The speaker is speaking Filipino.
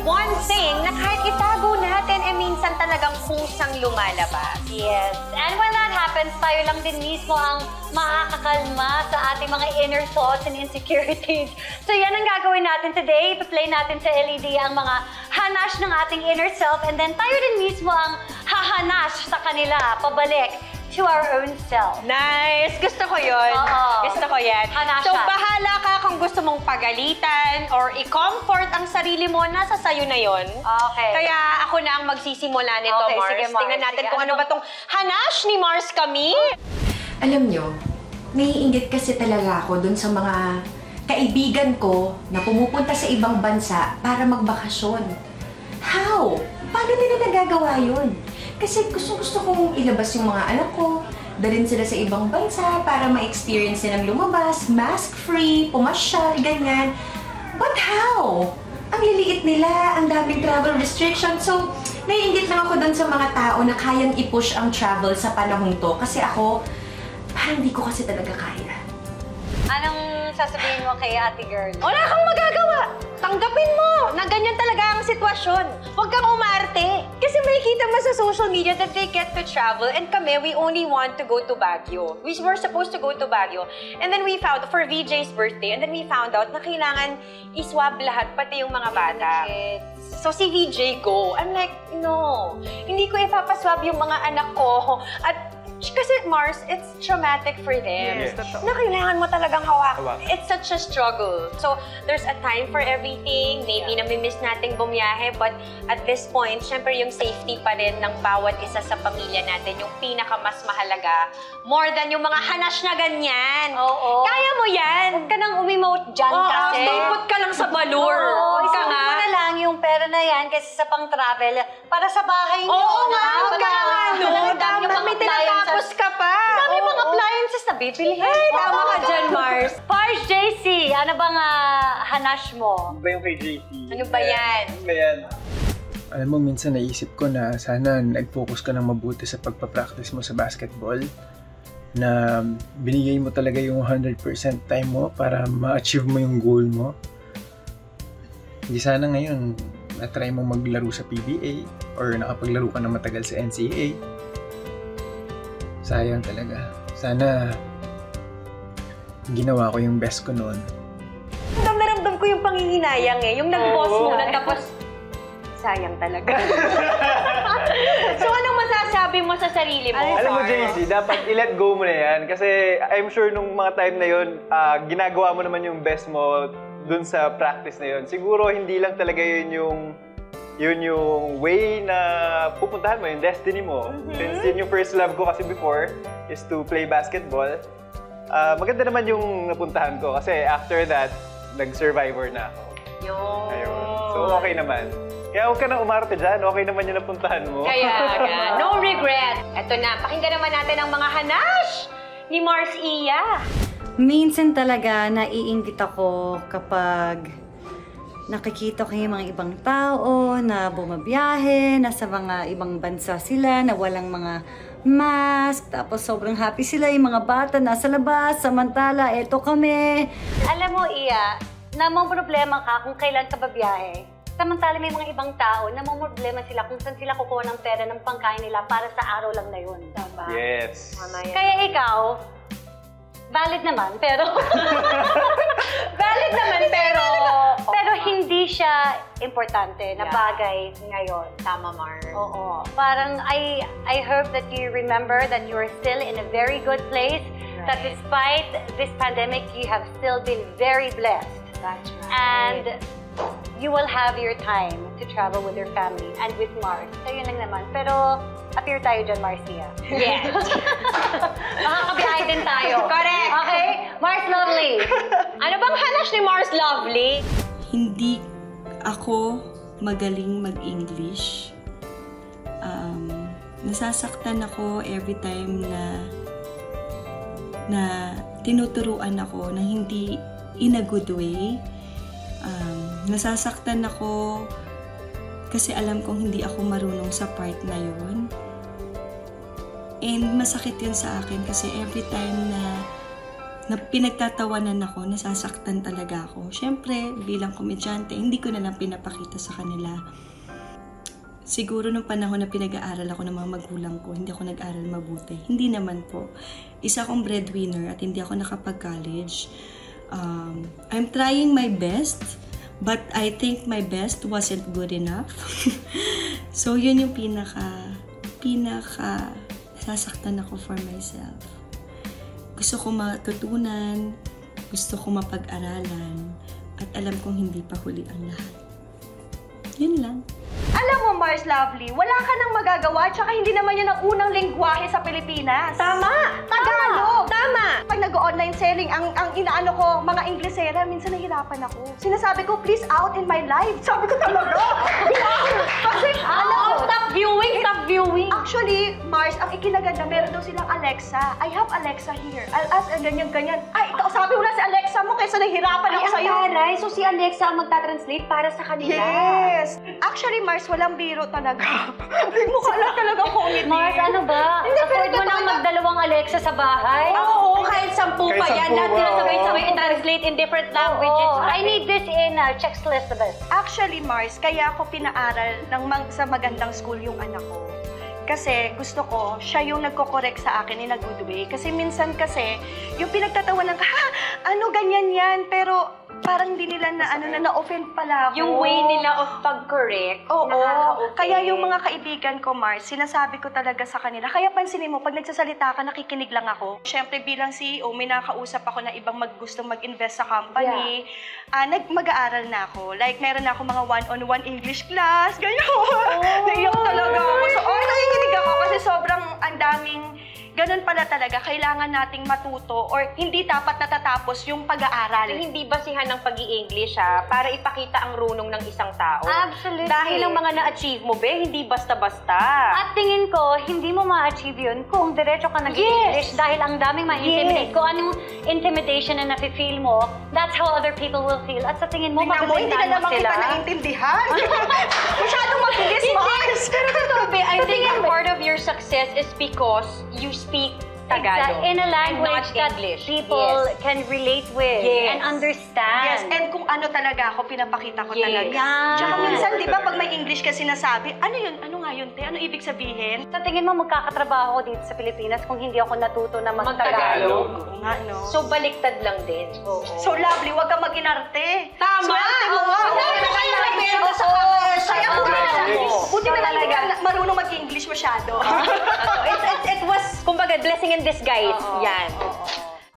one thing na kahit itago natin, minsan talagang kusang lumalabas. Yes. And when that happens, tayo lang din mismo ang makakakalma sa ating mga inner thoughts and insecurities. So yan ang gagawin natin today. I-play natin sa LED ang mga hanash ng ating inner self, and then tayo din mismo ang hahanash sa kanila, pabalik to our own self. Nice! Gusto ko yun. Gusto ko yan. Hanasha. So, bahala ka kung gusto mong pagalitan or i-comfort ang sarili mo, nasa sayo na yun. Okay. Kaya ako na ang magsisimula nito, Okay, Mars. sige, Mars. Tingnan natin Sige, kung ano ba tong hanash ni Mars kami. Alam nyo, naiinggit kasi talaga ako dun sa mga kaibigan ko na pumupunta sa ibang bansa para magbakasyon. How? Paano nila nagagawa yun? Kasi gusto kong ilabas yung mga anak ko, dalhin sila sa ibang bansa para ma-experience nilang lumabas, mask-free, pumasyal, ganyan. But how? Ang liliit nila, ang daming travel restrictions. So, naiinggit lang ako dun sa mga tao na kayang i-push ang travel sa panahong to. Kasi ako, parang hindi ko kasi talaga kaya. Anong sasabihin mo kay ate girl? Wala kang magagawa. Tanggapin mo na ganyan talaga ang sitwasyon. Huwag kang umarte. Kasi makikita mo sa social media that they get to travel, and kami, we only want to go to Baguio. We were supposed to go to Baguio. And then we found, for VJ's birthday, and then we found out na kailangan iswab lahat, pati yung mga bata. So si VJ go. I'm like, no. Hindi ko ipapaswab yung mga anak ko. At kasi Mars, it's traumatic for them. Yes. Na kailangan mo talagang hawak. It's such a struggle. So, there's a time for everything. Maybe namimiss nating bumiyahe, but at this point, syempre yung safety pa rin ng bawat isa sa pamilya natin, yung pinaka mas mahalaga. More than yung mga hanash na ganyan. Oo. Kaya mo yan. Huwag ka nang umimote dyan kasi. Stay ka lang sa balur. Oo, Huwag ka isipin nga. mo na lang yung pera na yan kasi sa pang-travel para sa bahay niyo. Oo nga, huwag ka nga, no? Dami yung mga May tinatapos ka pa. Dami Oo. mga appliances na bibili. Ay, tama ka dyan, Mars. Pars JC, ano bang hanash mo? Ano ba yung kay JT? Ano ba yan? Ano ba yan? Alam mo, minsan naisip ko na sana nag-focus ka ng mabuti sa pagpapractice mo sa basketball, na binigay mo talaga yung 100% time mo para ma-achieve mo yung goal mo. Hindi sana ngayon na-try mo maglaro sa PBA or nakapaglaro ka na matagal sa NCAA. Sayang talaga. Sana ginawa ko yung best ko noon. Naramdam ko yung panginginayang yung nag-boss muna, tapos sayang talaga. So, anong masasabi mo sa sarili mo? Alam mo, JC, dapat i-let go mo na yan. Kasi I'm sure nung mga time na yun, ginagawa mo naman yung best mo dun sa practice na yun. Siguro hindi lang talaga yun yung way na pupuntahan mo, yung destiny mo. Since yun yung first love ko kasi before is to play basketball. Maganda naman yung napuntahan ko kasi after that, nag-survivor na ako. Ayun. So, okay naman. Kaya huwag ka nang umarte dyan. Okay naman yung napuntahan mo. Kaya nga, no regret. Eto na, pakinggan naman natin ang mga hanash ni Mars Iya. Minsan talaga naiinggit ako kapag nakikita ko yung mga ibang tao na bumabiyahe, nasa mga ibang bansa sila, na walang mga mask, tapos sobrang happy sila, yung mga bata nasa labas, samantala, eto kami. Alam mo, Iya, namang problema ka kung kailan ka babiyahe. Samantala may mga ibang tao na may problema sila kung saan sila kukuha ng pera ng pangkain nila para sa araw lang na yun. Tama? Yes. Kaya ikaw, valid naman, pero... Valid naman, pero hindi siya importante na bagay ngayon. Tama, Mars. Oo. Parang I hope that you remember that you are still in a very good place. Right. That despite this pandemic, you have still been very blessed. That's right. And you will have your time to travel with your family and with Mars. So yun lang naman. Pero appear tayo dyan, Marcia. Yes. Makakabiyahe din tayo. Correct. Okay? Mars Lovely. Ano bang hanash ni Mars Lovely? Hindi ako magaling mag-English. Nasasaktan ako every time na tinuturuan ako na hindi in a good way. Nasasaktan ako kasi alam kong hindi ako marunong sa part na yun. And masakit yun sa akin kasi every time na na pinagtatawanan ako, nasasaktan talaga ako. Siyempre, bilang komedyante, hindi ko na lang pinapakita sa kanila. Siguro nung panahon na pinag-aaral ako ng mga magulang ko, hindi ako nag-aral mabuti. Hindi naman po. Isa akong breadwinner at hindi ako nakapag-college. I'm trying my best, but I think my best wasn't good enough. So, yun yung pinaka sasaktan ako for myself. Gusto ko matutunan, gusto ko mapag-aralan, at alam kong hindi pa huli ang lahat. Yun lang. Alam mo, Mars Lovely, wala ka nang magagawa tsaka hindi naman yan ang unang lingwahe sa Pilipinas. Tama! Tagalog! Tama! Pag nag-online selling, ang inaano ko, mga Inglesera, minsan nahihirapan ako. Sinasabi ko, please out in my life. Sabi ko talaga. Kasi, alam mo, Stop viewing! actually, Mars, ang ikinaganda, meron daw silang Alexa. I have Alexa here. I'll ask and ganyan. Ay, sabi mo na si Alexa mo kaysa nahihirapan ako sa'yo. Taray. So si Alexa ang magta-translate para sa kanila. Yes! Actually, Mars, walang biro talaga. Mukha lang talaga comedy. Mars, ano ba? Afford mo nang magdalawang Alexa sa bahay? Oo, kahit 10 pa Kahit yan. 10 Lahat pa, nila sabay-sabay oo. i-translate in different languages. Oh, I need this in checks list of it. Actually, Mars, kaya ako pinaaral sa magandang school yung anak ko. Kasi gusto ko, siya yung nagko-correct sa akin in a good way. Kasi minsan kasi, yung pinagtatawanan ka, ano ganyan yan, pero parang hindi nila na-offend pala ako. Yung way nila of pag-correct, Oo. nakaka-okay. Kaya yung mga kaibigan ko, Mars, sinasabi ko talaga sa kanila. Kaya pansinin mo, pag nagsasalita ka, nakikinig lang ako. Siyempre, bilang CEO, may nakakausap ako na ibang gustong mag-invest sa company. Mag-aaral na ako. Like, meron na ako mga one-on-one English class, ganyan. Naiyak talaga ako. So, nakikinig ako kasi sobrang ang daming ganun pala talaga, kailangan nating matuto or hindi dapat natatapos yung pag-aaral. Hindi basihan ng pag-i-English para ipakita ang runong ng isang tao. Absolutely. Dahil ang mga na-achieve mo, hindi basta-basta. At tingin ko, hindi mo ma-achieve yun kung diretso ka nag-English dahil ang daming ma-intimidate. Kung anong intimidation na nafe-feel mo, that's how other people will feel. At sa tingin mo, Tingnan mo, hindi na mapagandaan mo naman sila. kita naintindihan. Masyadong mabilis, Mars. Pero totoo, I think part of your success is because you speak Tagalog. In a and language not that English. people can relate with Yes. and understand. Yes, and kung ano talaga ako, pinapakita ko Yes. talaga. Yan. Tsaka minsan, di ba, pag may English ka sinasabi, ano yun? Ano nga yun, te? Ano ibig sabihin? Sa tingin mo, magkakatrabaho ako dito sa Pilipinas kung hindi ako natuto na mag-Tagalog? Oo nga, no? So, baliktad lang din. Oo. So, Lovely, huwag kang mag-inarte. Tama! Swerte mo nga. Oo. Wala kayo nabenta sa kaya Oo. buti na lang hindi ka marunong mag-English masyado. It was, kumbaga, blessing in disguise. Yan. Oo.